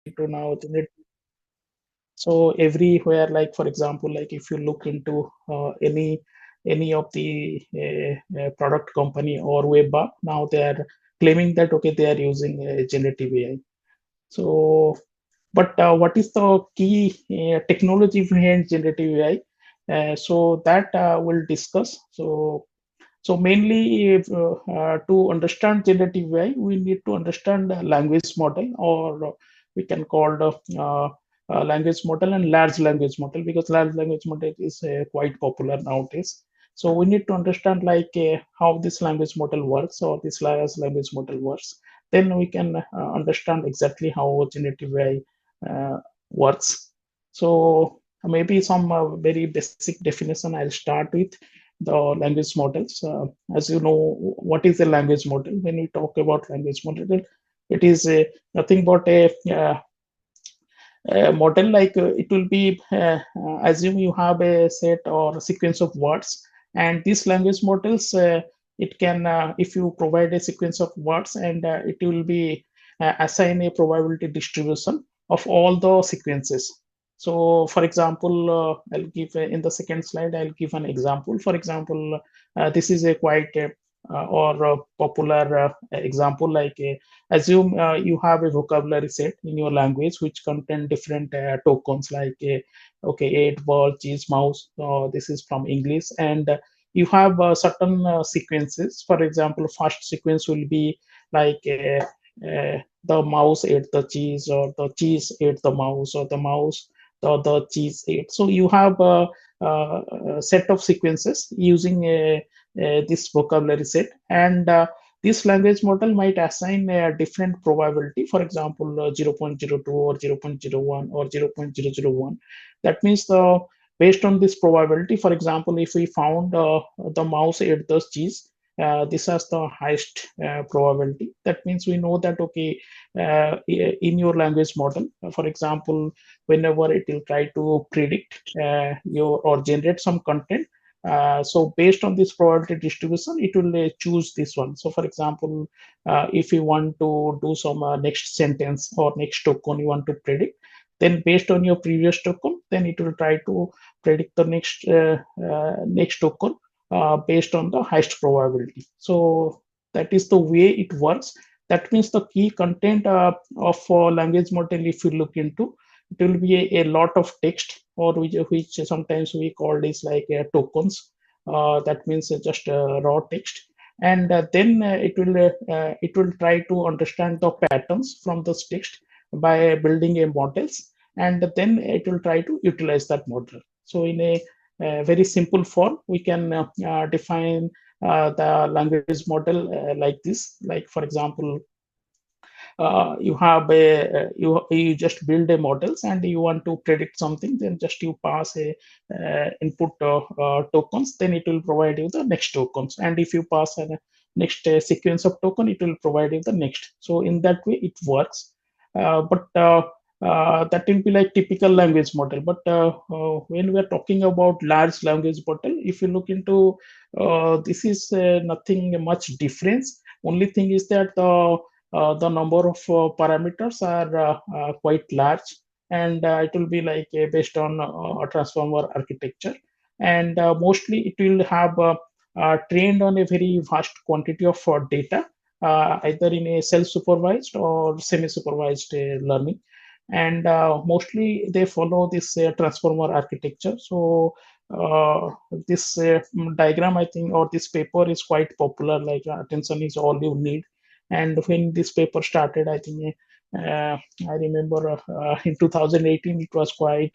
into now so everywhere, like for example, like if you look into any of the product company or web app, now they are claiming that okay, they are using generative AI. So, but what is the key technology behind generative AI? So that we'll discuss. So mainly, to understand generative AI, we need to understand the language model, or we can call the language model and large language model, because large language model is quite popular nowadays. So we need to understand like how this language model works, or this large language model works. Then we can understand exactly how generative AI works. So maybe some very basic definition I'll start with the language models. As you know, what is a language model? When we talk about language model, it is nothing but a model, like it will be assume you have a set or a sequence of words, and these language models, it can if you provide a sequence of words, and it will be assign a probability distribution of all the sequences. So for example, I'll give in the second slide, I'll give an example. For example, this is a quite or popular example, like assume you have a vocabulary set in your language which contain different tokens, like okay, 8 ball, cheese, mouse. This is from English, and you have certain sequences. For example, first sequence will be like the mouse ate the cheese, or the cheese ate the mouse, or the mouse the cheese ate. So you have a set of sequences using this vocabulary set, and this language model might assign a different probability, for example, 0.02 or 0.01 or 0.001. That means based on this probability, for example, if we found the mouse ate the cheese, this has the highest probability. That means we know that okay, in your language model, for example, whenever it will try to predict your or generate some content, so based on this probability distribution, it will choose this one. So for example, if you want to do some next sentence or next token you want to predict, then based on your previous token, then it will try to predict the next token based on the highest probability. So that is the way it works. That means the key content of language model, if you look into, it will be a lot of text, or which sometimes we call this like tokens. That means just raw text, and then it will try to understand the patterns from this text by building a models, and then it will try to utilize that model. So in a very simple form, we can define the language model like this. Like for example, you have you just build a models, and you want to predict something, then just you pass a input tokens, then it will provide you the next tokens, and if you pass a next sequence of token, it will provide you the next. So in that way it works. But that will be like typical language model. But when we are talking about large language model, if you look into this is nothing much difference. Only thing is that the number of parameters are quite large, and it will be like based on a transformer architecture, and mostly it will have trained on a very vast quantity of data, either in a self-supervised or semi-supervised learning, and mostly they follow this transformer architecture. So this diagram, I think, or this paper is quite popular, like attention is all you need. And when this paper started, I think I remember in 2018 it was quite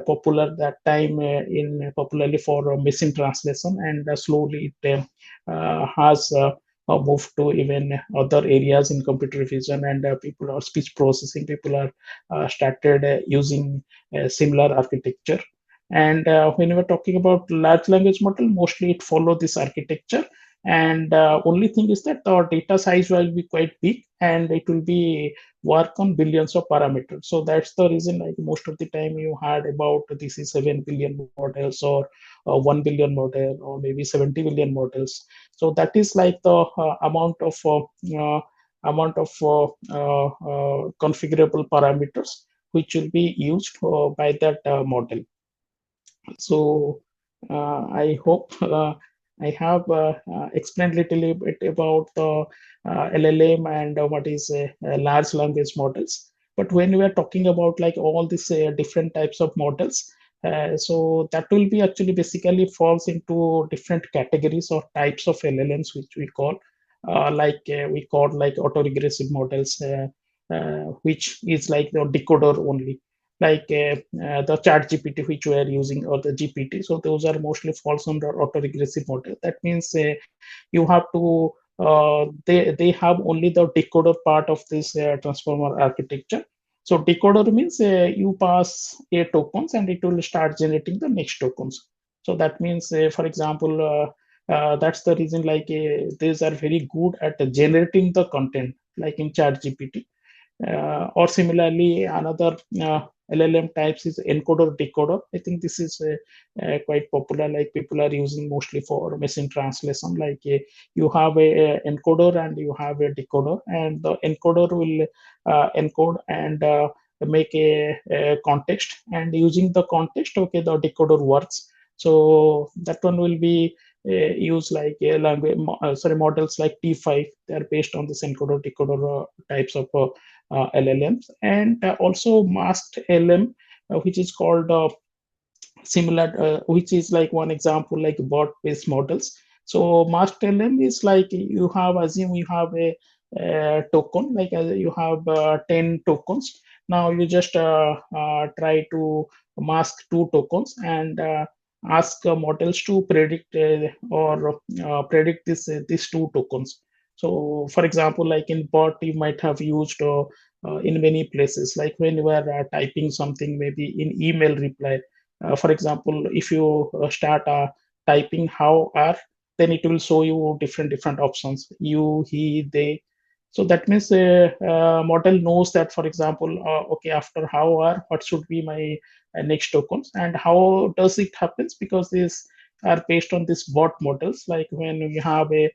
popular that time, in popularly for machine translation, and slowly it has moved to even other areas in computer vision, and people are speech processing. People are started using similar architecture. And when we're talking about large language model, mostly it follow this architecture, and only thing is that the data size will be quite big, and it will be work on billions of parameters. So that's the reason, like most of the time you had about this is 7 billion models, or 1 billion model, or maybe 70 billion models. So that is like the amount of amount of configurable parameters which will be used by that model. So I hope I have explained little bit about the LLM and what is large language models. But when we are talking about like all these different types of models, so that will be actually basically falls into different categories or types of LLMs, which we call we call like autoregressive models, which is like the decoder only, like the chat GPT which we are using, or the GPT. So those are mostly falls under autoregressive model. That means you have to they have only the decoder part of this transformer architecture. So decoder means you pass a tokens and it will start generating the next tokens. So that means, for example, that's the reason like these are very good at generating the content, like in chat GPT. Or similarly, another LLM types is encoder decoder. I think this is quite popular. Like people are using mostly for machine translation. Like you have a encoder and you have a decoder, and the encoder will encode and make a context. And using the context, okay, the decoder works. So that one will be use like a language, sorry, models like T5. They are based on this encoder decoder types of LLMs, and also masked LM, which is called similar, which is like one example, like bot-based models. So masked LM is like you have, assume you have a token, like you have 10 tokens. Now you just try to mask two tokens and ask models to predict or predict these two tokens. So, for example, like in bot, you might have used in many places, like when you are typing something, maybe in email reply. For example, if you start typing how are, then it will show you different options: you, he, they. So that means model knows that, for example, okay, after how are, what should be my next tokens, and how does it happens, because these are based on this bot models. Like when you have a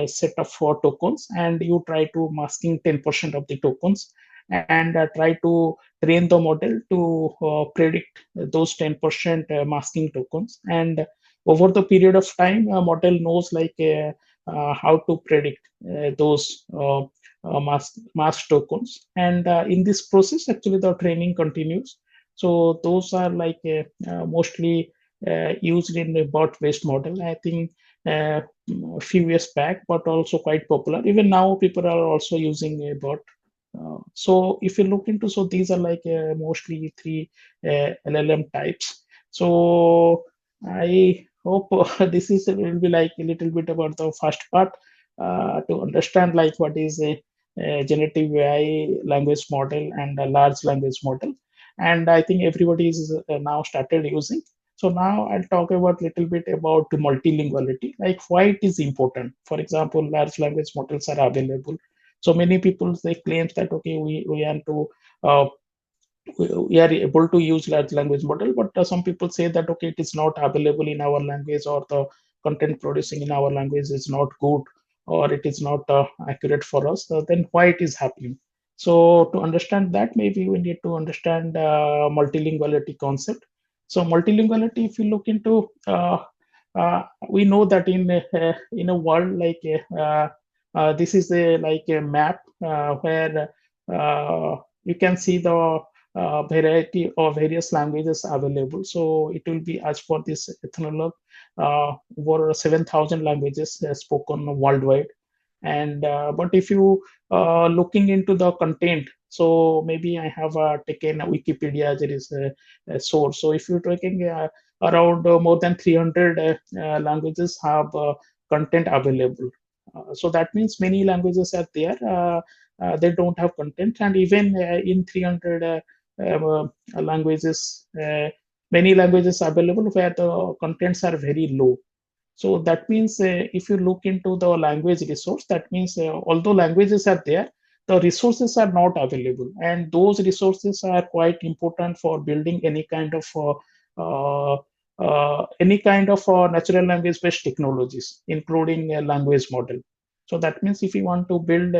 set of four tokens and you try to masking 10% of the tokens, and try to train the model to predict those 10% masking tokens. And over the period of time, a model knows like how to predict those mask tokens. And in this process, actually, the training continues. So those are like mostly used in the bot-based model. I think a few years back, but also quite popular. Even now, people are also using a bot. So if you look into, so these are like mostly three LLM types. So I hope this is will be like a little bit about the first part to understand like what is a generative AI language model and a large language model. And I think everybody is now started using. So now I'll talk about little bit about multilinguality, like why it is important. For example, large language models are available. So many people they claim that okay, we want to uh, we are able to use large language model, but some people say that okay, it is not available in our language, or the content producing in our language is not good, or it is not accurate for us. Then why it is happening? So to understand that, maybe we need to understand multilinguality concept. So multilinguality, if you look into, we know that in a world like this is a like a map where you can see the variety of various languages available. So it will be, as for this Ethnologue, over 7,000 languages spoken worldwide. And but if you looking into the content, so maybe I have taken Wikipedia, there is a source. So if you're taking around more than 300 languages have content available. So that means many languages are there. They don't have content, and even in 300 languages, many languages available where the contents are very low. So that means if you look into the language resource, that means although languages are there, the resources are not available, and those resources are quite important for building any kind of natural language based technologies, including a language model. So that means if you want to build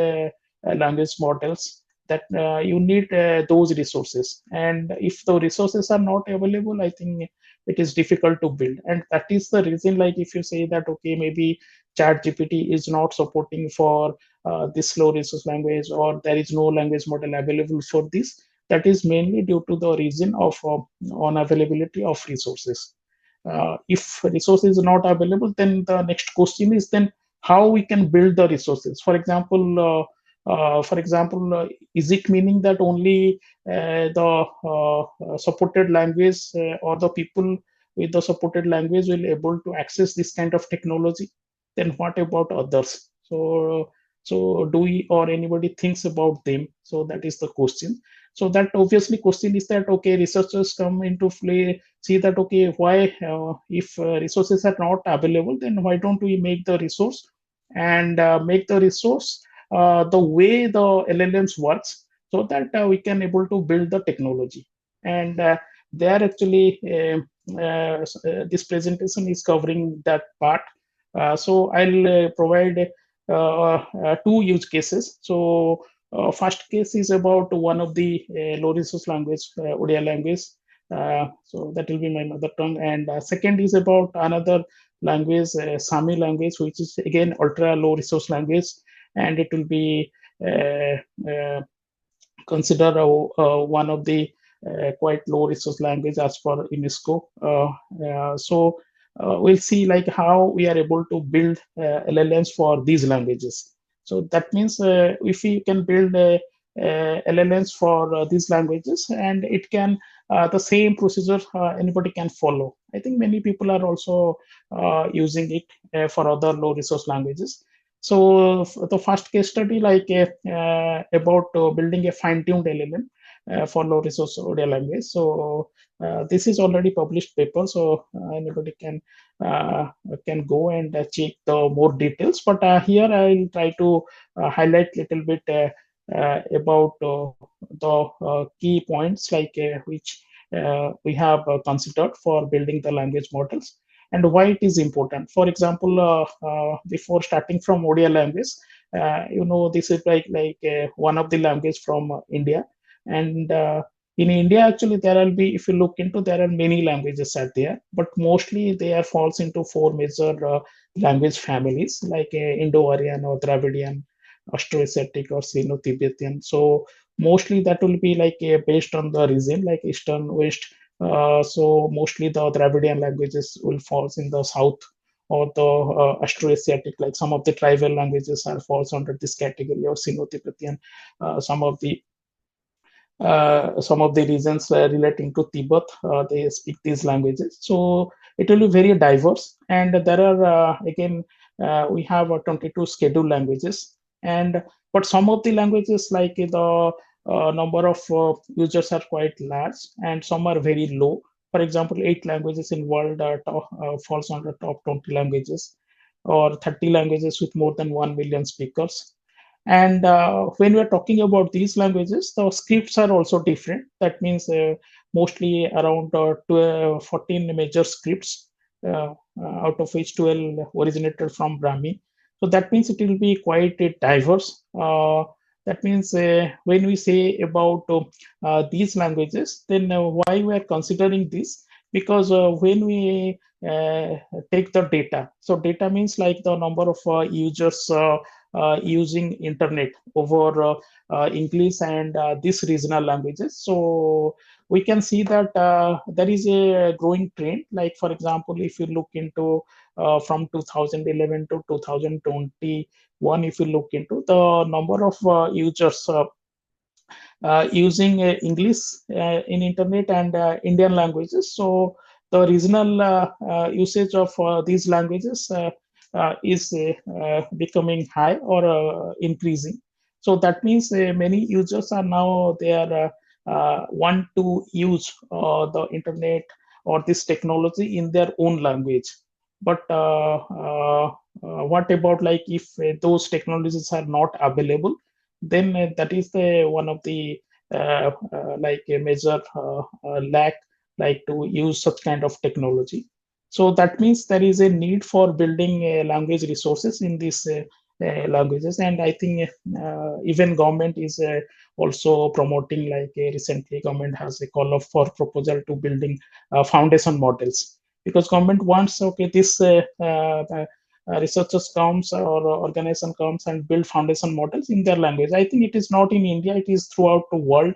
language models, that you need those resources. And if the resources are not available, I think it is difficult to build. And that is the reason, like if you say that, okay, maybe chat gpt is not supporting for this low resource language, or there is no language model available for this, that is mainly due to the reason of unavailability of resources. If resource is not available, then the next question is then how we can build the resources. For example, is it meaning that only the supported language or the people with the supported language will able to access this kind of technology? Then what about others? So do we or anybody thinks about them? So that is the question. So that obviously question is that, okay, researchers come into play, see that, okay, why if resources are not available, then why don't we make the resource, and make the resource the way the llms works, so that we can able to build the technology. And there actually this presentation is covering that part. So I'll provide two use cases. So first case is about one of the low resource language, Odia language. So that will be my mother tongue. And second is about another language, Sami language, which is again ultra low resource language, and it will be uh, uh, considered one of the quite low resource language as per UNESCO. So we'll see like how we are able to build LLMs for these languages. So that means if we can build LLMs for these languages, and it can the same procedure anybody can follow. I think many people are also using it for other low resource languages. So the first case study, like about building a fine-tuned LLM for low resource Odia language. So this is already published paper, so anybody can go and check the more details. But here I'll try to highlight little bit about the key points, like which we have considered for building the language models, and why it is important. For example, before starting from Odia language, this is like one of the language from India. And in India, actually, there will be, if you look into, there are many languages out there, but mostly they are falls into four major language families, like Indo-Aryan or Dravidian, Austroasiatic or Sino-Tibetan. So mostly that will be like based on the region, like Eastern, West. So mostly the Dravidian languages will falls in the south, or the Austroasiatic, like some of the tribal languages are falls under this category, or Sino-Tibetan. Some of the regions relating to Tibet, they speak these languages. So it will be very diverse. And there are, again, we have 22 scheduled languages. And but some of the languages, like the number of users are quite large, and some are very low. For example, 8 languages in world falls under top 20 languages, or 30 languages with more than 1 million speakers. And when we're talking about these languages, the scripts are also different. That means mostly around 14 major scripts, out of which 12 originated from Brahmi. So that means it will be quite diverse. That means when we say about these languages, then why we are considering this? Because when we take the data, so data means like the number of users using internet over English and these regional languages. So we can see that there is a growing trend. Like for example, if you look into from 2011 to 2021, if you look into the number of users using English in internet and Indian languages. So the regional usage of these languages is becoming high, or increasing. So that means many users are now they are want to use the internet or this technology in their own language. But what about like if those technologies are not available, then that is the one of the like a major lack, like to use such kind of technology. So that means there is a need for building language resources in this languages. And I think even government is also promoting, like recently government has a call up for proposal to building foundation models, because government wants, okay, this researchers comes or organization comes and build foundation models in their language. I think it is not in India, it is throughout the world.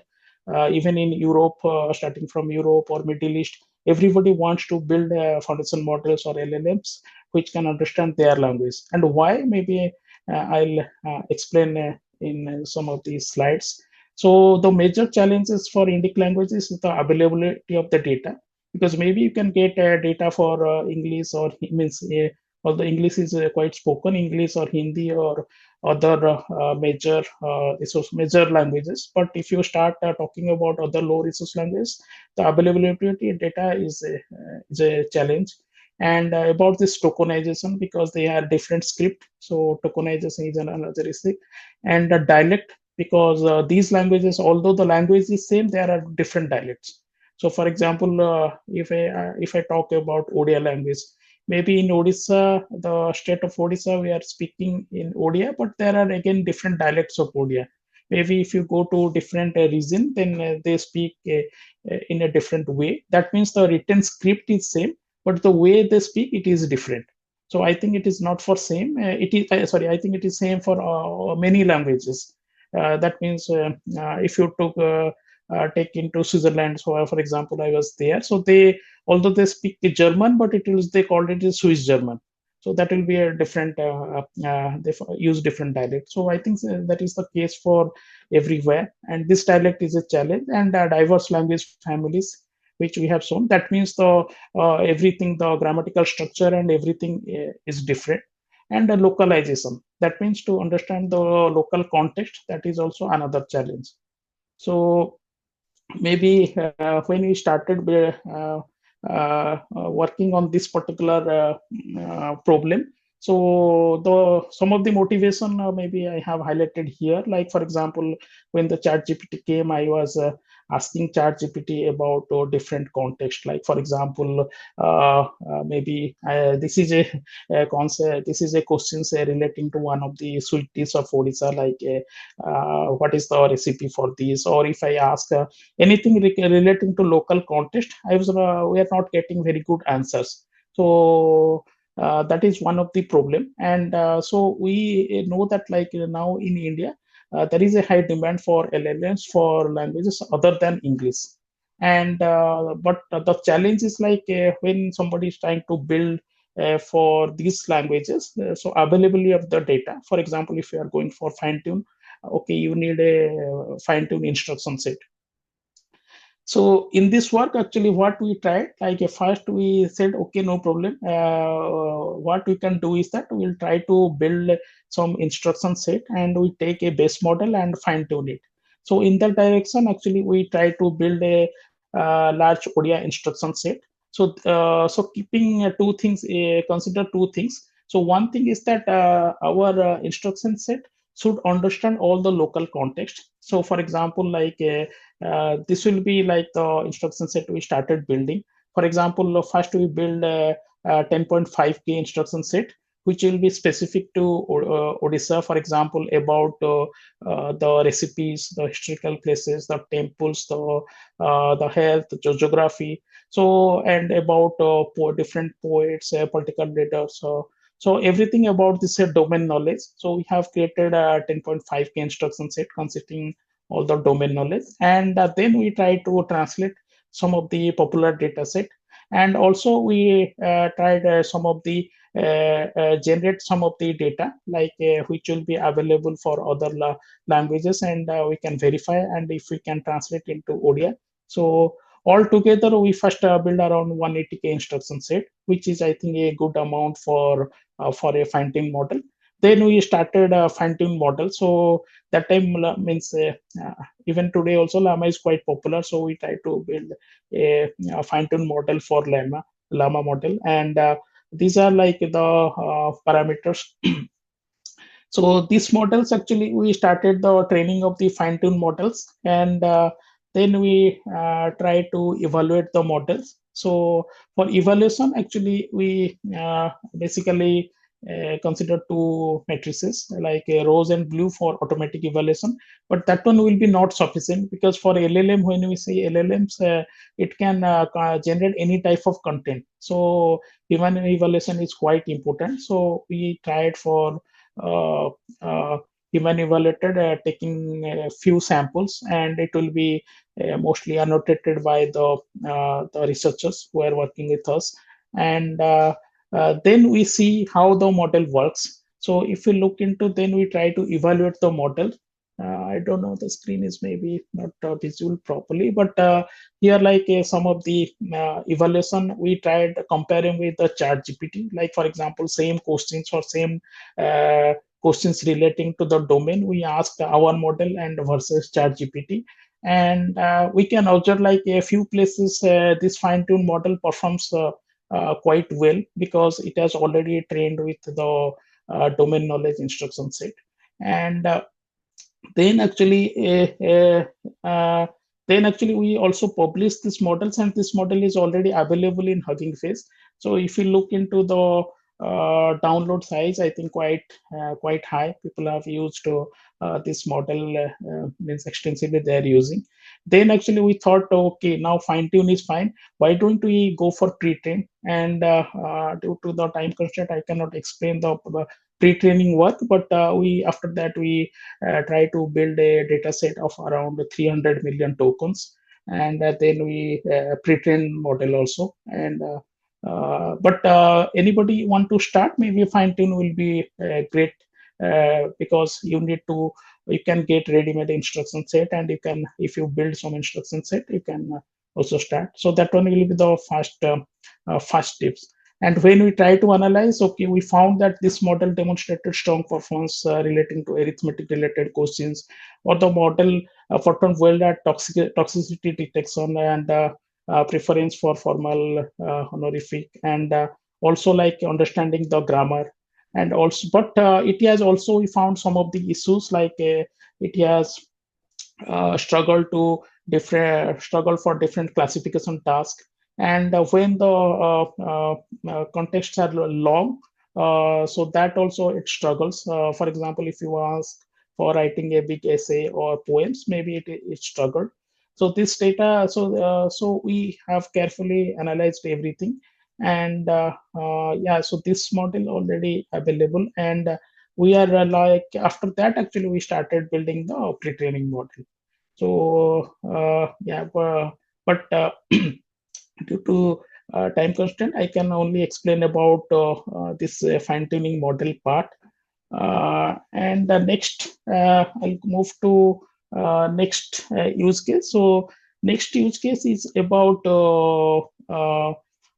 Even in Europe, starting from Europe or Middle East, everybody wants to build foundation models or LLMs which can understand their language. And why? Maybe I'll explain in some of these slides. So the major challenges for Indic languages is the availability of the data, because maybe you can get data for English, or means or the English is quite spoken English or Hindi or other major languages. But if you start talking about other low resource languages, the availability of data is a challenge. And about this tokenization, because they are different script, so tokenization is another issue. And dialect, because these languages, although the language is same, there are different dialects. So for example, if I talk about Odia language, maybe in Odisha, the state of Odisha, we are speaking in Odia, but there are again different dialects of Odia. Maybe if you go to different region, then they speak in a different way. That means the written script is same, but the way they speak, it is different. So I think it is not for same. It is sorry. I think it is same for many languages. That means if you took take into Switzerland, so for example, I was there. So they, although they speak German, but it is, they called it Swiss German. So that will be a different. They use different dialect. So I think that is the case for everywhere. And this dialect is a challenge. And diverse language families, which we have shown. That means the everything, the grammatical structure and everything is different. And localization. That means to understand the local context. That is also another challenge. So maybe when we started working on this particular problem, so the some of the motivation maybe I have highlighted here. Like for example, when the chat GPT came, I was asking chat GPT about different context. Like for example, maybe this is a concept, this is a question say relating to one of the sweet dish of Odisha, like what is the recipe for this? Or if I ask anything relating to local context, we are not getting very good answers. So that is one of the problem. And so we know that, like now in India, there is a high demand for LLMs for languages other than English. And but the challenge is like when somebody is trying to build for these languages, so availability of the data. For example, if you are going for fine tune, okay, you need a fine tune instruction set. So in this work, actually, what we tried, like first we said, okay, no problem. What we can do is that we'll try to build some instruction set, and we take a base model and fine tune it. So in that direction, actually, we try to build a large Odia instruction set. So keeping two things, consider two things. So one thing is that our instruction set should understand all the local context. So for example, like this will be like the instruction set we started building. For example, first we build a 10.5K instruction set, which will be specific to Odisha, for example, about the recipes, the historical places, the temples, the health, the geography. So, and about different poets, political leaders. So everything about this domain knowledge. So we have created a 10.5K instruction set consisting all the domain knowledge, and then we try to translate some of the popular data set. And also we tried some of the generate some of the data, like which will be available for other languages, and we can verify, and if we can translate into Odia. So altogether we first build around 180K instruction set, which is I think a good amount for a fine tune model. Then we started a fine tune model. So that time means even today also Llama is quite popular. So we try to build a fine tune model for Llama model. And these are like the parameters. So these models, actually, we started the training of the fine tune models, and then we try to evaluate the models. So for evaluation, actually, we basically consider two matrices like rose and blue for automatic evaluation, but that one will be not sufficient because for LLM, when we say LLMs, it can generate any type of content. So human evaluation is quite important. So we tried for uh, uh, human evaluated, taking a few samples, and it will be mostly annotated by the researchers who are working with us. And then we see how the model works. So if we look into, then we try to evaluate the model. I don't know, the screen is maybe not visible properly, but here like some of the evaluation we tried comparing with the chat GPT. Like for example, same questions or same uh, questions relating to the domain, we asked our model and versus chat GPT. And we can observe like a few places this fine-tuned model performs quite well because it has already trained with the domain knowledge instruction set. And then actually then actually we also publish these models, and this model is already available in Hugging Face. So if you look into the download size, I think quite high. People have used this model, means extensively they are using. Then actually we thought, okay, now fine tune is fine. Why don't we go for pre-train? And due to the time constraint, I cannot explain the pre-training work, but we after that we try to build a data set of around 300 million tokens, and then we pre-train model also. And but anybody want to start, maybe fine tune will be great, because you can get ready-made instruction set, and you can, if you build some instruction set, you can also start. So that one will be the first tips. And when we try to analyze, okay, we found that this model demonstrated strong performance relating to arithmetic related questions, or the model performed well at toxicity detection and preference for formal honorific, and also like understanding the grammar. And also, but it has also, we found some of the issues like it has struggle for different classification tasks. And when the contexts are long, so that also it struggles. For example, if you ask for writing a big essay or poems, maybe it struggled. So this data, so we have carefully analyzed everything. And yeah, so this model already available. And we are like, after that actually we started building the pre-training model. So yeah, but due to time constraint, I can only explain about this fine-tuning model part. And the next, I'll move to next use case. So next use case is about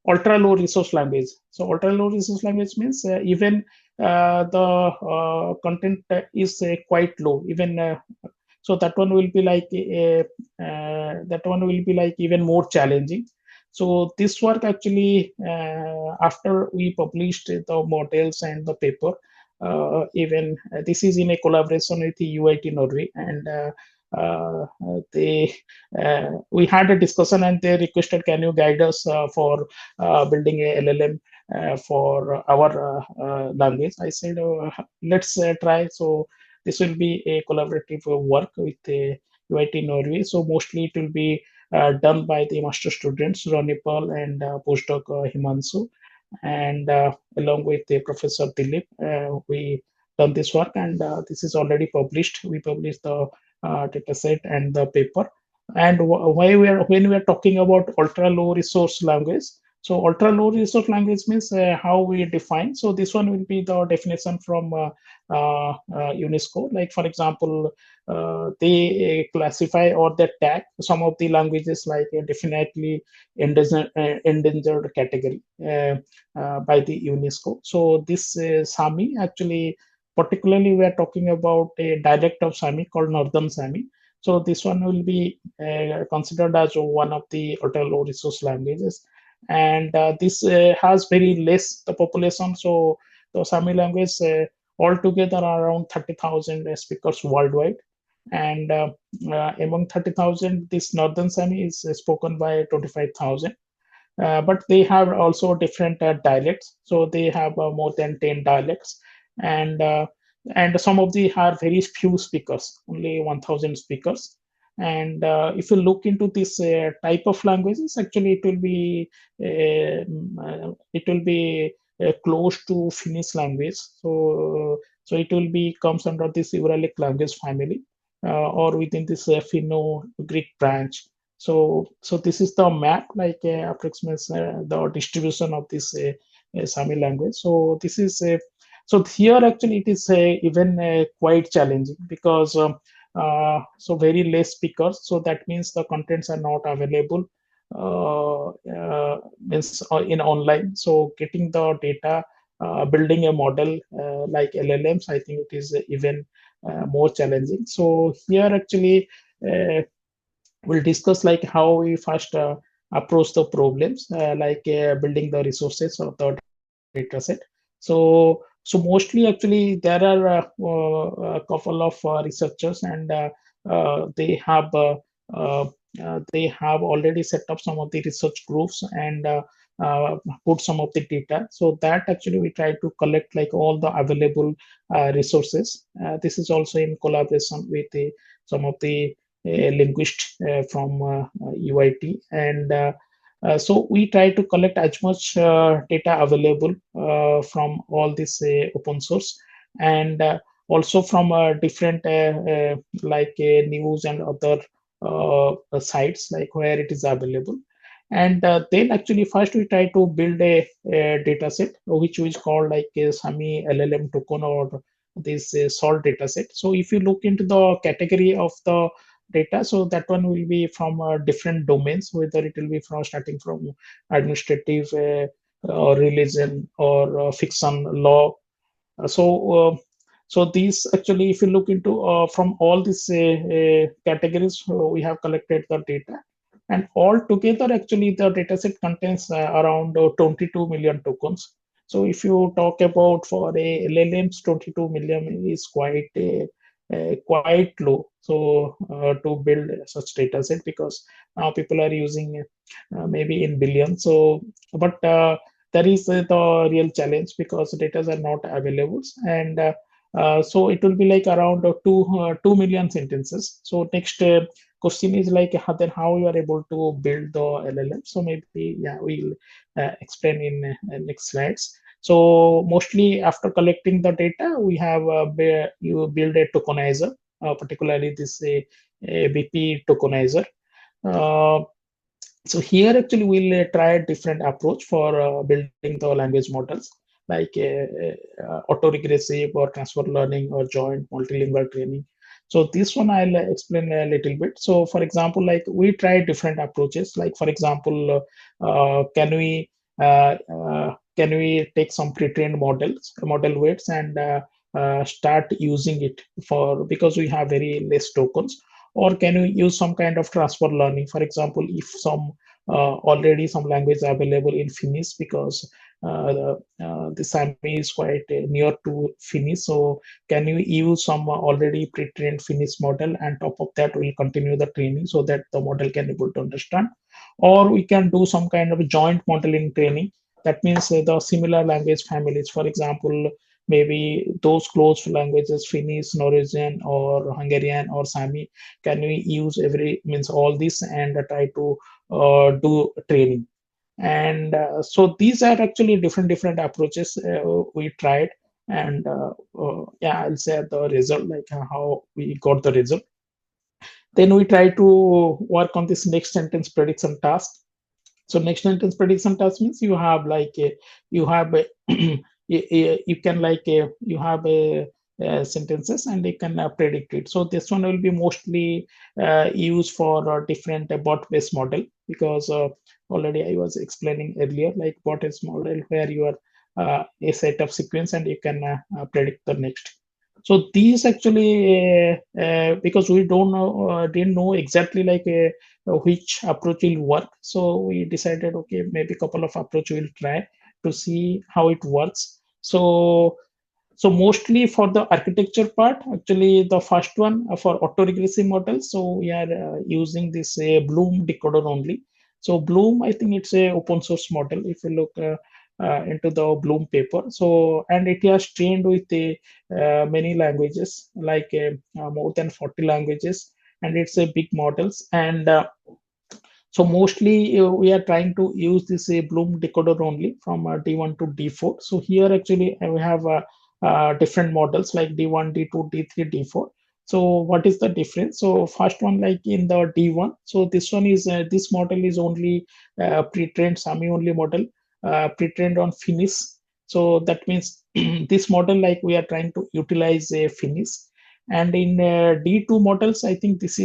ultra low resource language. So ultra low resource language means even the content is quite low, even so that one will be like that one will be like even more challenging. So this work actually, after we published the models and the paper, even this is in a collaboration with the UIT Norway, and they we had a discussion, and they requested, can you guide us for building a LLM for our language? I said, let's try. So this will be a collaborative work with the UIT Norway. So mostly it will be done by the master students Ronipal and postdoc Himanshu, and along with the Professor Dilip, we done this work, and this is already published. We published the data set and the paper. And why we are when we are talking about ultra low resource language, so ultra low resource language means how we define. So this one will be the definition from UNESCO. Like for example, they classify or they tag some of the languages like definitely endangered category by the UNESCO. So this Sami actually, particularly we are talking about a dialect of Sami called Northern Sami. So this one will be considered as one of the ultra low resource languages, and this has very less the population. So the Sami language altogether are around 30,000 speakers worldwide, and among 30,000, this Northern Sami is spoken by 25,000. but they have also different dialects. So they have more than 10 dialects, and some of the have very few speakers, only 1,000 speakers. And if you look into this type of languages, actually it will be close to Finnish language. So it will be comes under this Uralic language family, or within this Finno-Greek branch. So this is the map, like approximates the distribution of this Sami language. So this is so here actually it is even quite challenging, because so very less speakers. So that means the contents are not available means in online. So getting the data, building a model like LLMs, I think it is even more challenging. So here actually. We'll discuss like how we first approach the problems, like building the resources of the data set. So mostly actually there are a couple of researchers, and uh, they have already set up some of the research groups, and put some of the data, so that actually we try to collect like all the available resources. This is also in collaboration with some of the linguist from UIT, and so we try to collect as much data available from all this open source, and also from different like news and other sites, like where it is available. And then actually first we try to build a data set, which is called like a Sami LLM token, or this salt data set. So if you look into the category of the data, so that one will be from different domains, whether it will be from starting from administrative, or religion, or fiction, law. So these actually, if you look into from all these categories, we have collected the data, and all together actually the dataset contains around 22 million tokens. So if you talk about for a LLMs, 22 million is quite low. So to build such dataset, because now people are using maybe in billions. So but that is the real challenge, because data are not available, and so it will be like around 2 million sentences. So next question is like, then how you are able to build the LLM. So maybe, yeah, we'll explain in next slides. So mostly after collecting the data, we have you build a tokenizer, particularly this BP tokenizer. Uh, so here actually we'll try a different approach for building the language models, like autoregressive or transfer learning or joint multilingual training. So this one I'll explain a little bit. So for example, like we try different approaches. Like for example, can we take some pre-trained model weights, and start using it for, because we have very less tokens, or can we use some kind of transfer learning? For example, if some already some language available in Finnish, because the Sami is quite near to Finnish. So can you use some already pre-trained Finnish model, and top of that we'll continue the training, so that the model can able to understand? Or we can do some kind of joint modeling training. That means the similar language families, for example, maybe those close languages, Finnish, Norwegian, or Hungarian, or Sami, can we use every means all this, and try to do training? And so these are actually different approaches we tried. And yeah, I'll say the result, like how we got the result. Then we try to work on this next sentence prediction task. So next sentence prediction task means you have like you have a, you can like you have a sentences, and you can predict it. So this one will be mostly used for different bot-based model, because already I was explaining earlier, like bot-based model, where you are a set of sequence, and you can predict the next. So these actually because we don't know didn't know exactly like which approach will work. So we decided, okay, maybe a couple of approach we'll try to see how it works. So mostly for the architecture part, actually the first one for autoregressive models. So we are using this Bloom decoder only. So Bloom, I think it's a open source model. If you look into the Bloom paper, so and it has trained with many languages, like more than 40 languages, and it's a big models. And so mostly we are trying to use this Bloom decoder only from D1 to D4. So here actually we have different models like D1, D2, D3, D4. So what is the difference? So first one, like in the D1, so this one is this model is only pre-trained Sami only model, pre-trained on Finnish. So that means this model, like we are trying to utilize Finnish. And in D2 models, I think this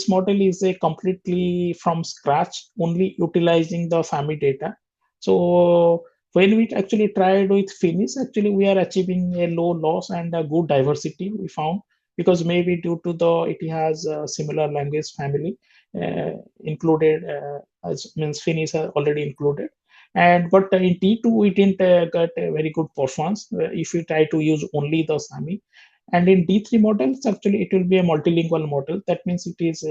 model is a completely from scratch, only utilizing the Sami data. So when we actually tried with Finnish, actually we are achieving a low loss and a good diversity we found, because maybe due to the it has a similar language family included, as means Finnish are already included. And but in T2 we didn't get a very good performance if we try to use only the Sami. And in D3 models, actually, it will be a multilingual model. That means it is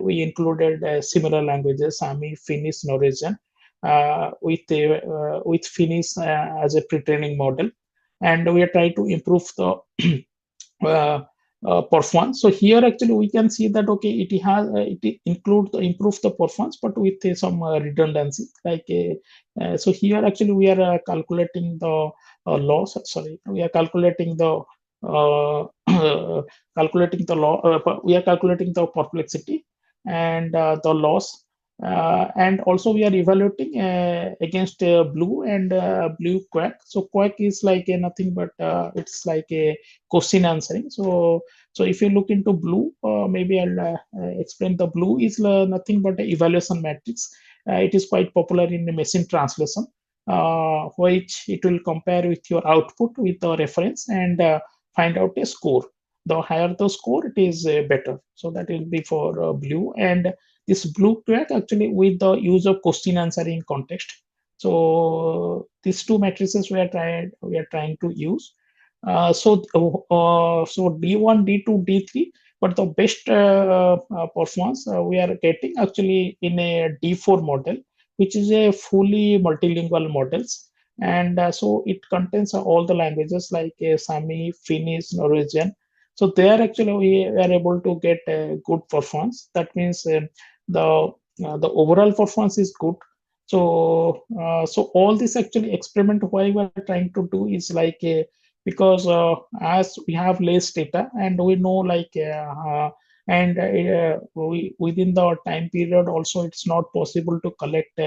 we included similar languages, Sami, Finnish, Norwegian, with Finnish as a pre-training model. And we are trying to improve the uh, performance. So here actually we can see that okay, it has it include the improve the performance, but with some redundancy. Like so here actually we are calculating the loss. Sorry, we are calculating the uh, calculating the law. We are calculating the perplexity and the loss. And also we are evaluating against blue and blue quack. So quack is like nothing but it's like a question answering. So if you look into blue, maybe I'll explain. The blue is nothing but a evaluation matrix. It is quite popular in the machine translation, which it will compare with your output with the reference and find out a score. The higher the score, it is better. So that will be for blue. And this blue quack actually with the use of question answering context. So these two matrices we are trying to use. So D1, D2, D3, but the best performance we are getting actually in a D4 model, which is a fully multilingual models. And so it contains all the languages like Sami, Finnish, Norwegian. So there actually we are able to get a good performance. That means the overall performance is good. So all this actually experiment why we are trying to do is like because as we have less data and we know like and within the time period also it's not possible to collect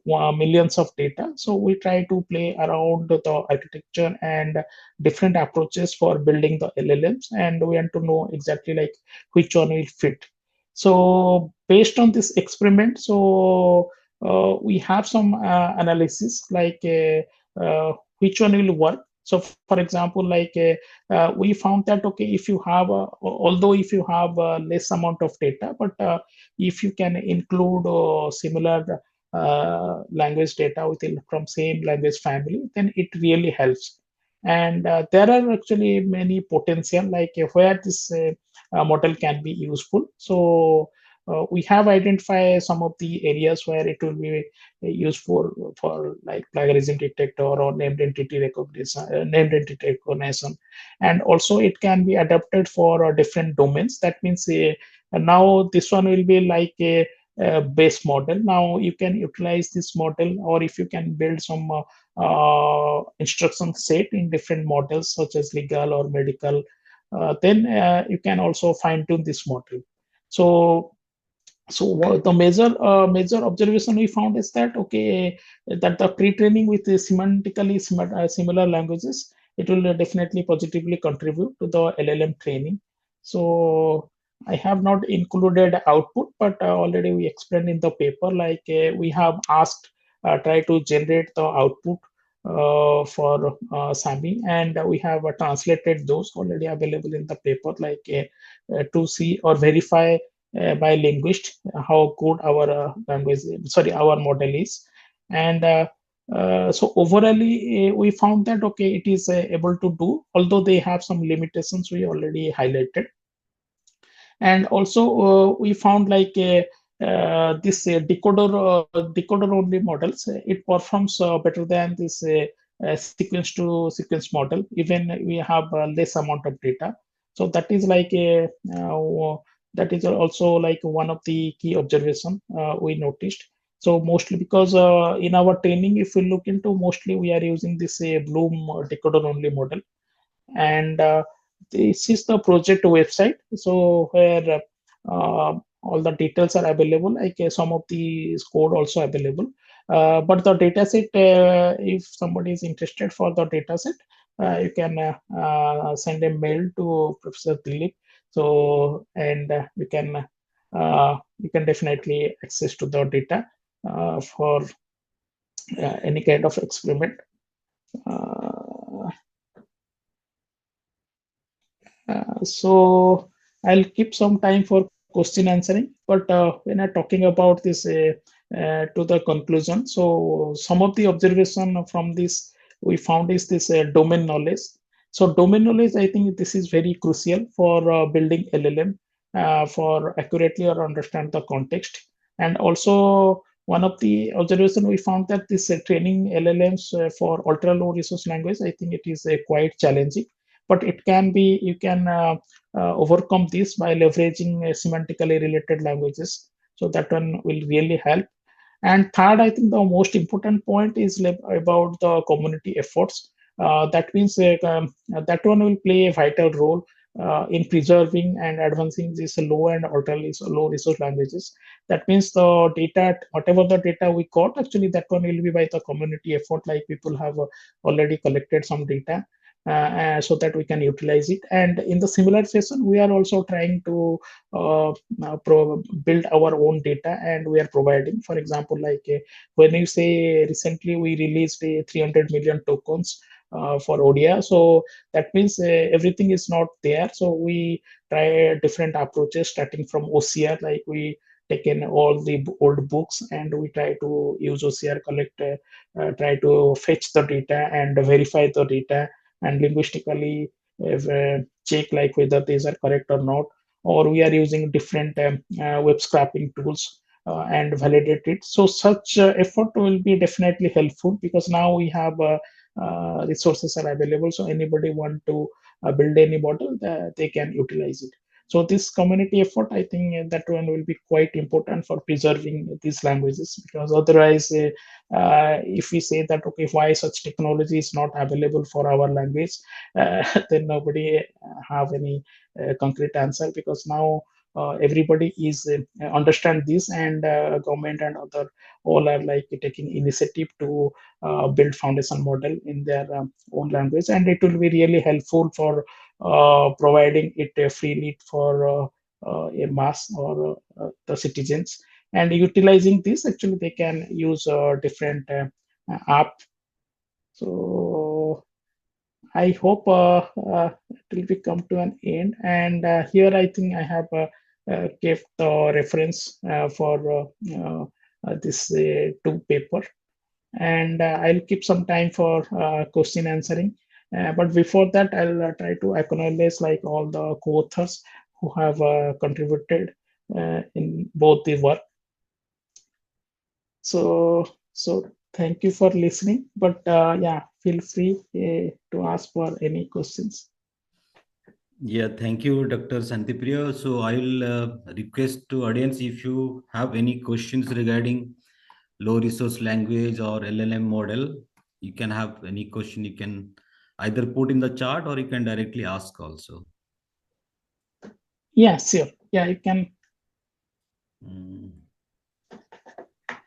millions of data. So we try to play around the architecture and different approaches for building the LLMs, and we want to know exactly like which one will fit. So based on this experiment, so we have some analysis like which one will work. So for example, like we found that okay, if you have although if you have less amount of data, but if you can include similar language data within from same language family, then it really helps. And there are actually many potential like where this model can be useful. So we have identified some of the areas where it will be useful for like plagiarism detector or named entity recognition, and also it can be adapted for different domains. That means now this one will be like a base model. Now you can utilize this model, or if you can build some instruction set in different models such as legal or medical, then you can also fine tune this model. So the major observation we found is that okay, that the pre-training with the semantically similar languages, it will definitely positively contribute to the LLM training. So I have not included output, but already we explained in the paper like we have asked try to generate the output for Sami, and we have translated those already available in the paper, like to see or verify by linguist how good our language, sorry, our model is. And so overall we found that okay, it is able to do, although they have some limitations we already highlighted. And also we found like this decoder only models, it performs better than this sequence to sequence model, even we have less amount of data. So that is like a that is also like one of the key observation we noticed. So mostly because in our training, if we look into, mostly we are using this Bloom decoder only model. And this is the project website, so where all the details are available, like some of the code also available. But the dataset, if somebody is interested for the dataset, you can send a mail to Professor Dilip. So, and we can definitely access to the data for any kind of experiment. Uh, so I'll keep some time for question answering, but when I'm talking about this to the conclusion, so some of the observation from this we found is this domain knowledge. So domain knowledge, I think this is very crucial for building LLM for accurately or understand the context. And also one of the observation we found that this training LLMs for ultra low resource language, I think it is quite challenging, but it can be, you can overcome this by leveraging semantically related languages. So that one will really help. And third, I think the most important point is about the community efforts. That means that one will play a vital role in preserving and advancing these low and ultra low resource languages. That means the data, whatever the data we got, actually that one will be by the community effort. Like people have already collected some data, so that we can utilize it. And in the similar fashion, we are also trying to build our own data, and we are providing, for example, like when you say recently we released a 300 million tokens for Odia. So that means everything is not there. So we try different approaches starting from OCR, like we taken all the old books and we try to use OCR, collect, try to fetch the data and verify the data, and linguistically check like whether these are correct or not. Or we are using different web scraping tools and validate it. So such effort will be definitely helpful, because now we have resources are available. So anybody want to build any model, they can utilize it. So this community effort, I think that one will be quite important for preserving these languages, because otherwise, if we say that, okay, why such technology is not available for our language, then nobody have any concrete answer, because now everybody is understand this, and government and other all are like taking initiative to build foundation model in their own language, and it will be really helpful for providing it freely for a mass or the citizens. And utilizing this, actually they can use different app. So I hope it will be come to an end. And here I think I have kept the reference for this two paper. And I'll keep some time for question answering. But before that, I'll try to acknowledge like all the co-authors who have contributed in both the work. So thank you for listening. But yeah, feel free to ask for any questions. Yeah, thank you, Dr. Santipriya. So I will request to audience, if you have any questions regarding low resource language or LLM model, you can have any question. You can either put in the chat or you can directly ask also. Yeah, sure. Yeah, you can. Mm.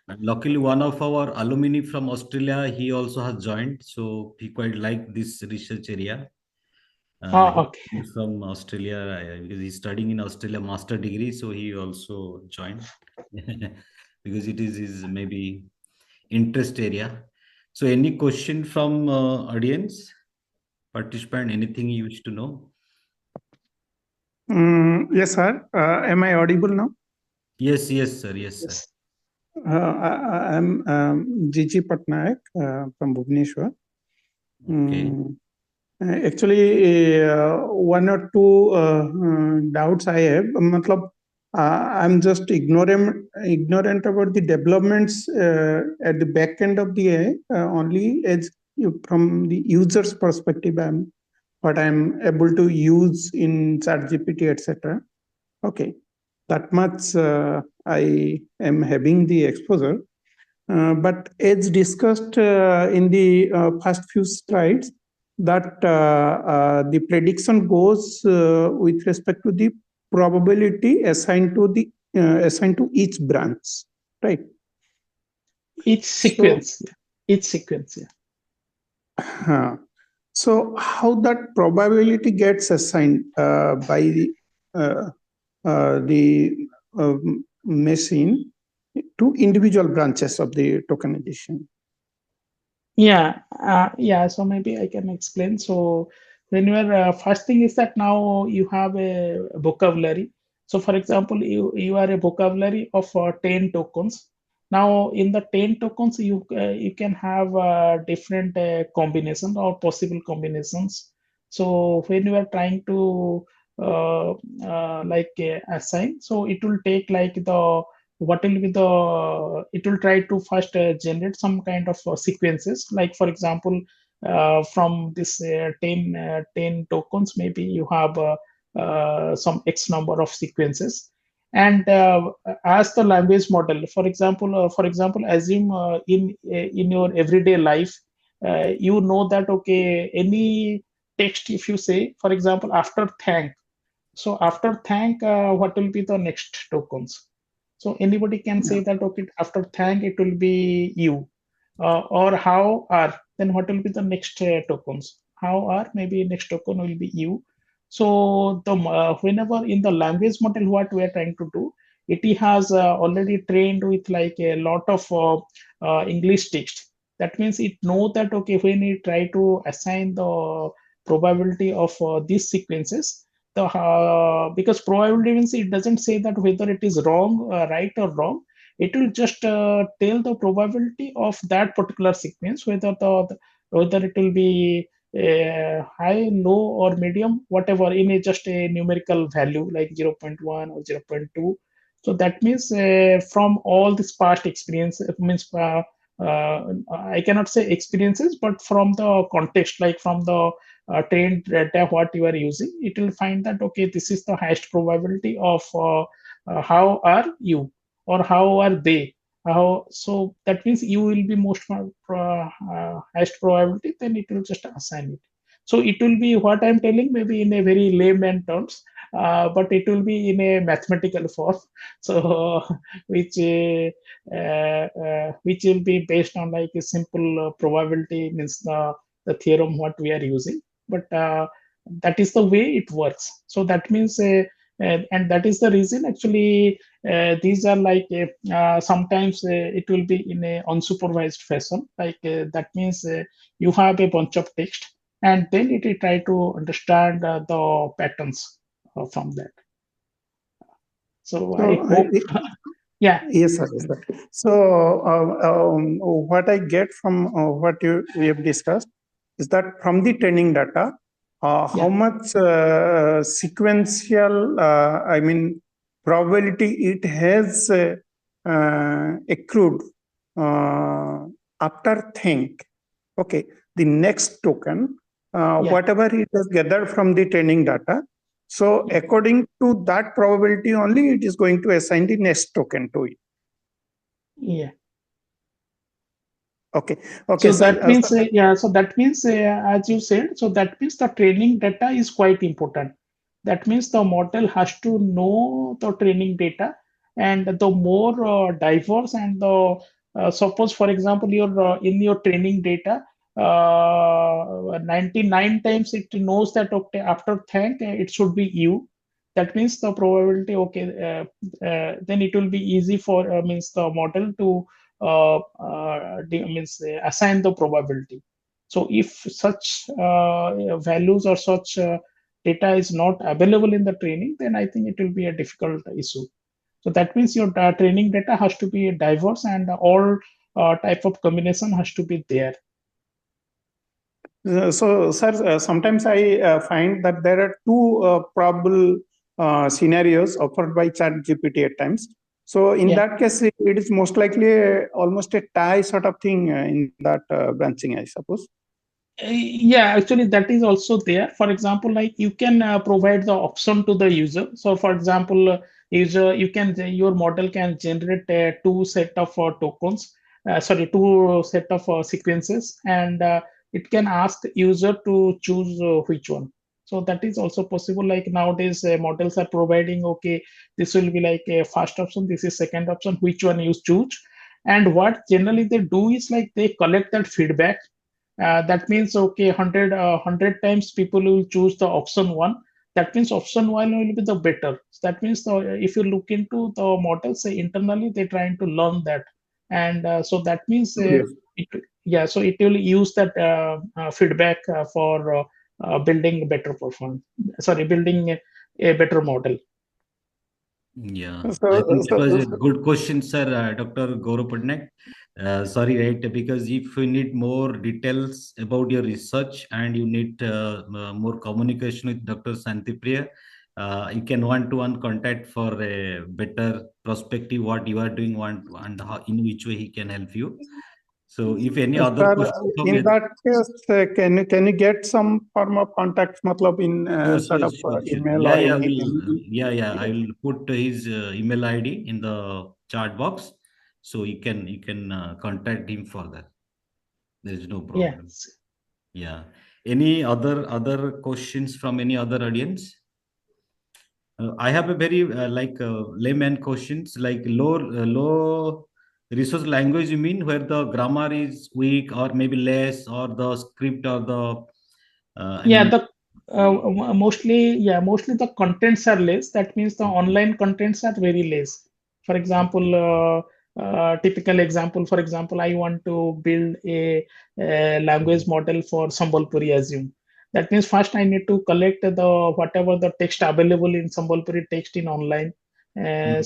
And luckily, one of our alumni from Australia, he also has joined. So he quite like this research area. Okay. He's from Australia because he's studying in Australia master degree, so he also joined because it is his maybe interest area. So, any question from audience participant? Anything you wish to know? Yes, sir. Am I audible now? Yes, yes, sir. Yes, sir. Yes. I'm Gigi Patnaik from Bhubaneswar. Okay. Actually, one or two doubts I have. मतलब I'm just ignorant about the developments at the back end of the AI. Only as from the user's perspective, what I'm able to use in ChatGPT, etc. Okay, that much I am having the exposure. But as discussed in the first few slides, that the prediction goes with respect to the probability assigned to each branch, right? Each So, sequence, each sequence, yeah. so how that probability gets assigned by uh, the machine to individual branches of the tokenization? Yeah. So maybe I can explain. So when you are first thing is that now you have a vocabulary. So for example, you are a vocabulary of 10 tokens. Now in the 10 tokens, you can have different combinations or possible combinations. So when you are trying to assign, so it will take like the what will be the it will try to first generate some kind of sequences, like for example from this 10 tokens, maybe you have some x number of sequences. And as the language model, for example, assume in your everyday life, you know that okay, any text, if you say for example after thank, so after thank, what will be the next tokens? So anybody can say that, okay, after thank, it will be you. Or how are, then what will be the next tokens? How are, maybe next token will be you. So whenever in the language model, what we are trying to do, it has already trained with like a lot of English text. That means it know that, okay, when we try to assign the probability of these sequences, because probability means it doesn't say that whether it is wrong, right or wrong. It will just tell the probability of that particular sequence, whether it will be high, low, or medium, whatever, in just a numerical value like 0 0.1 or 0 0.2. So that means from all this past experience, it means I cannot say experiences, but from the context, like from the trained data what you are using, it will find that okay, this is the highest probability of how are you or how are they. So that means you will be highest probability, then it will just assign it. So it will be what I'm telling, maybe in a very layman terms, but it will be in a mathematical form. So which will be based on like a simple probability, means the theorem what we are using. But that is the way it works. So that means and that is the reason actually these are like sometimes it will be in a unsupervised fashion, like that means you have a bunch of text, and then it will try to understand the patterns from that. So So, I hope yeah. yes, sir. Yes, sir. So, what I get from what we have discussed is that from the training data, how Yeah. much sequential, I mean, probability it has accrued after think. Okay, the next token, Yeah. whatever it has gathered from the training data. So, Yeah. according to that probability only, it is going to assign the next token to it. Yeah. Okay. Okay, So sir. that means, yeah, so that means, as you said, so that means the training data is quite important. That means the model has to know the training data, and the more diverse and the suppose, for example, in your training data, 99 times it knows that okay, after thank it should be you. That means the probability, okay, then it will be easy for means the model to means assign the probability. So if such values or such data is not available in the training, then I think it will be a difficult issue. So that means your training data has to be diverse, and all type of combination has to be there. So, sir, sometimes I find that there are two probable scenarios offered by ChatGPT at times. So in that case, it is most likely almost a tie sort of thing in that branching, I suppose. Yeah, actually, that is also there. For example, like you can provide the option to the user. So, for example, user, your model can generate two set of tokens, two set of sequences, and it can ask user to choose which one. So that is also possible. Like nowadays, models are providing, okay, this will be like a first option, this is second option, which one you choose. And what generally they do is like they collect that feedback. That means, okay, 100 times people will choose the option one. That means option one will be the better. So that means if you look into the model, say internally, they're trying to learn that. And so that means, Yes. so it will use that feedback for building better performance. Sorry, building a better model. Yeah, I So, think that was a so good question, sir, Dr. Gaurav Patnaik. Sorry, right? Because if you need more details about your research and you need more communication with Dr. Santipriya, you can one-to-one contact for a better perspective what you are doing, and how, in which way he can help you. So, if any other sir, questions from in you, that case, can you get some form of contact, matlab in yes, sort yes, of sure, sure. email Yeah, or yeah, anything? yeah. I will put his email ID in the chat box, so you can contact him for that. There is no problem. Yes. Yeah. Any other questions from any other audience? I have a very layman questions like low resource language. You mean where the grammar is weak or maybe less or the script or the I Yeah, mean. the mostly the contents are less. That means the online contents are very less. For example, typical example. For example, I want to build a language model for Sambalpuri, assume. That means first I need to collect the whatever the text available in Sambalpuri text in online.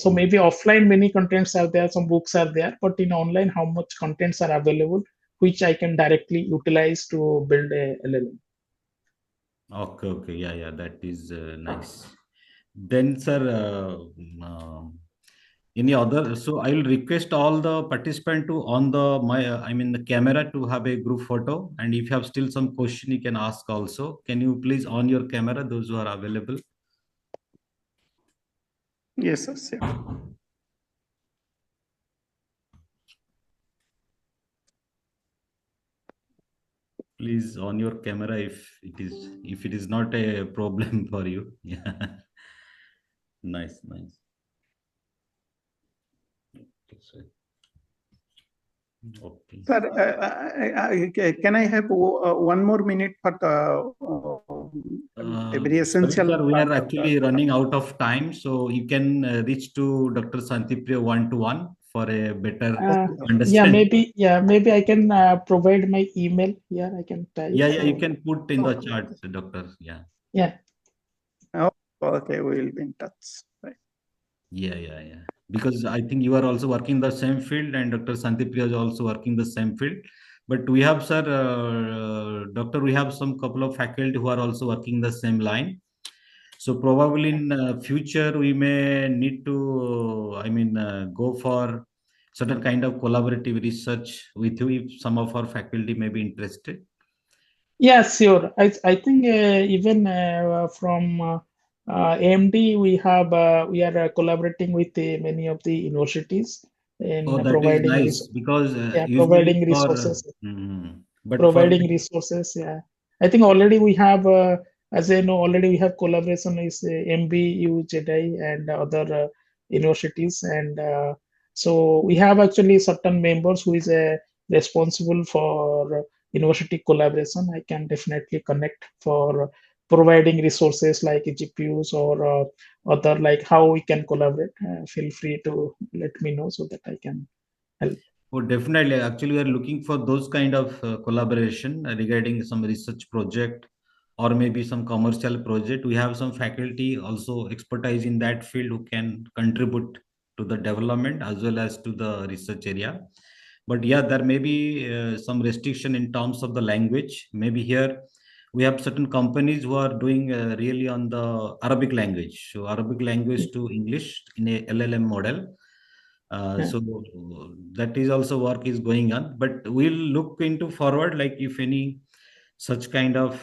So Mhm. maybe offline many contents are there, some books are there, but in online how much contents are available, which I can directly utilize to build a LLM. Okay, okay, yeah, that is nice. Then, sir, any other? So I will request all the participant to on the I mean the camera to have a group photo. And if you have still some question, you can ask also. Can you please on your camera those who are available? Yes, sir. Sure. Please on your camera if it is not a problem for you. Yeah, nice, nice. Okay. Sir, can I have one more minute for the a very Sorry, essential sir, we part are of the actually running out of time, so you can reach to Dr. Santipriya one-to-one for a better understanding. Maybe I can provide my email here. I can type. Yeah, you can put in the chat, Doctor. Yeah, Yeah, Oh, okay, we will be in touch. Right. yeah. Because I think you are also working the same field, and Dr. Santipriya is also working the same field. But we have, sir, Doctor, we have some couple of faculty who are also working the same line. So probably in future we may need to, go for certain kind of collaborative research with you if some of our faculty may be interested. yeah, sure. I think even from AMD we are collaborating with many of the universities Oh, in that is nice because usually providing for, resources. but for, Providing resources. Yeah, I think already we have, as I know, already we have collaboration with MBU, JEDI, and other universities, and so we have actually certain members who is responsible for university collaboration. I can definitely connect for providing resources like GPUs or other, like how we can collaborate. Feel free to let me know so that I can help. oh, definitely. Actually, we are looking for those kind of collaboration regarding some research project or maybe some commercial project. We have some faculty also expertise in that field who can contribute to the development as well as to the research area. But yeah, there may be some restriction in terms of the language. Maybe here we have certain companies who are doing really on the Arabic language. So Arabic language to English in a LLM model. So that is also work is going on, but we'll look into forward, like if any such kind of,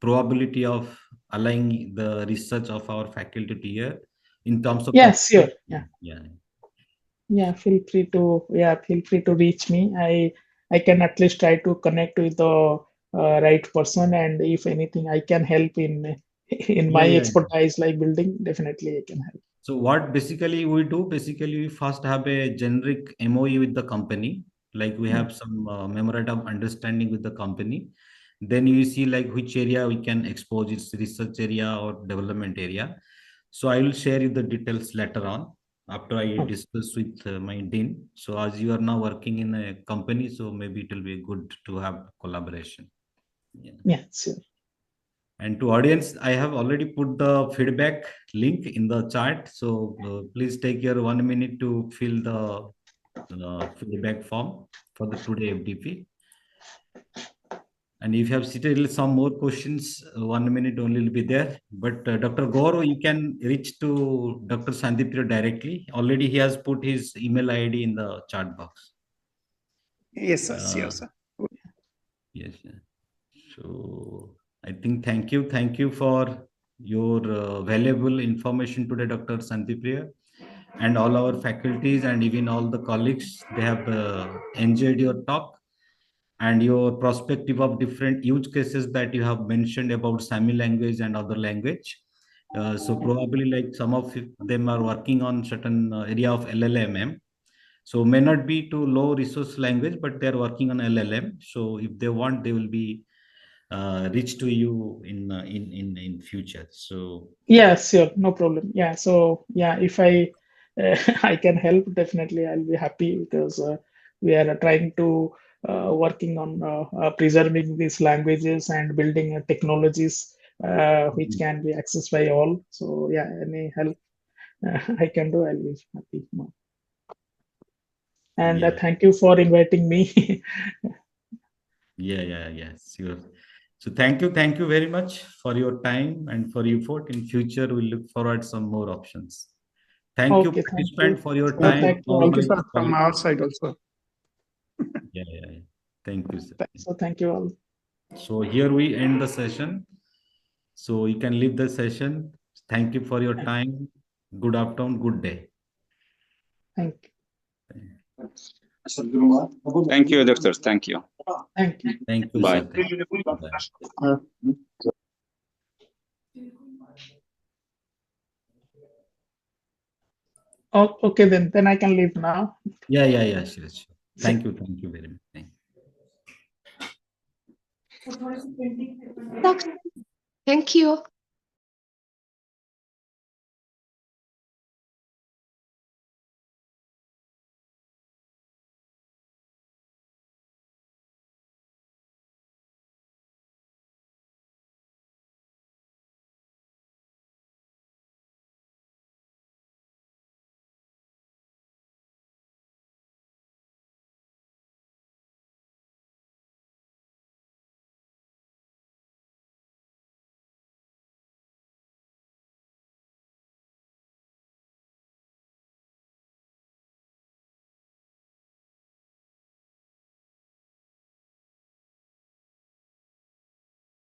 probability of aligning the research of our faculty here in terms of Yes, sure. yeah. Feel free to reach me. I can at least try to connect with the right person, and if anything I can help in Yeah, my yeah. expertise like building, definitely I can help. So what basically we do, basically we first have a generic MOU with the company, like we have some memorandum of understanding with the company. Then you see like which area we can expose, its research area or development area. So I will share you the details later on after I Okay. discuss with my dean. So as you are now working in a company, so maybe it will be good to have collaboration. Yeah. Yeah, sure. And to audience, I have already put the feedback link in the chat. So please take your 1 minute to fill the feedback form for the today FDP. And if you have still some more questions, 1 minute only will be there. But Dr. Gaurav, you can reach to Dr. Sandipira directly. Already he has put his email ID in the chat box. Yes, sir. Yes, sir. Yes. So I think thank you for your valuable information today, Dr. Santipriya, and all our faculties and even all the colleagues. They have enjoyed your talk and your perspective of different use cases that you have mentioned about Sami language and other language. So probably like some of them are working on certain area of LLM. So may not be to low resource language, but they are working on LLM. So if they want, they will be reach to you in future. So Yeah, sure, no problem. Yeah, so yeah, if I I can help, definitely I'll be happy, because we are trying to working on preserving these languages and building technologies which can be accessed by all. So yeah, any help I can do, I'll be happy. And yeah, thank you for inviting me. yeah, sure. So thank you very much for your time and for your effort. In future, we look forward some more options. Thank you, Okay, thank participant, you. for your So time. thank you All all. Thank you, my sir, from colleagues. our side also. Yeah. Thank you, sir. So thank you all. So here we end the session. So you can leave the session. Thank you for your time. Good afternoon. Good day. Thank you. Thank you, doctor. Thank you. Thank you. Thank you, Bye. sir. Thank you. Bye. Oh, okay, then I can leave now. Yeah, sure. Thank you very much. Thank you. Thank you.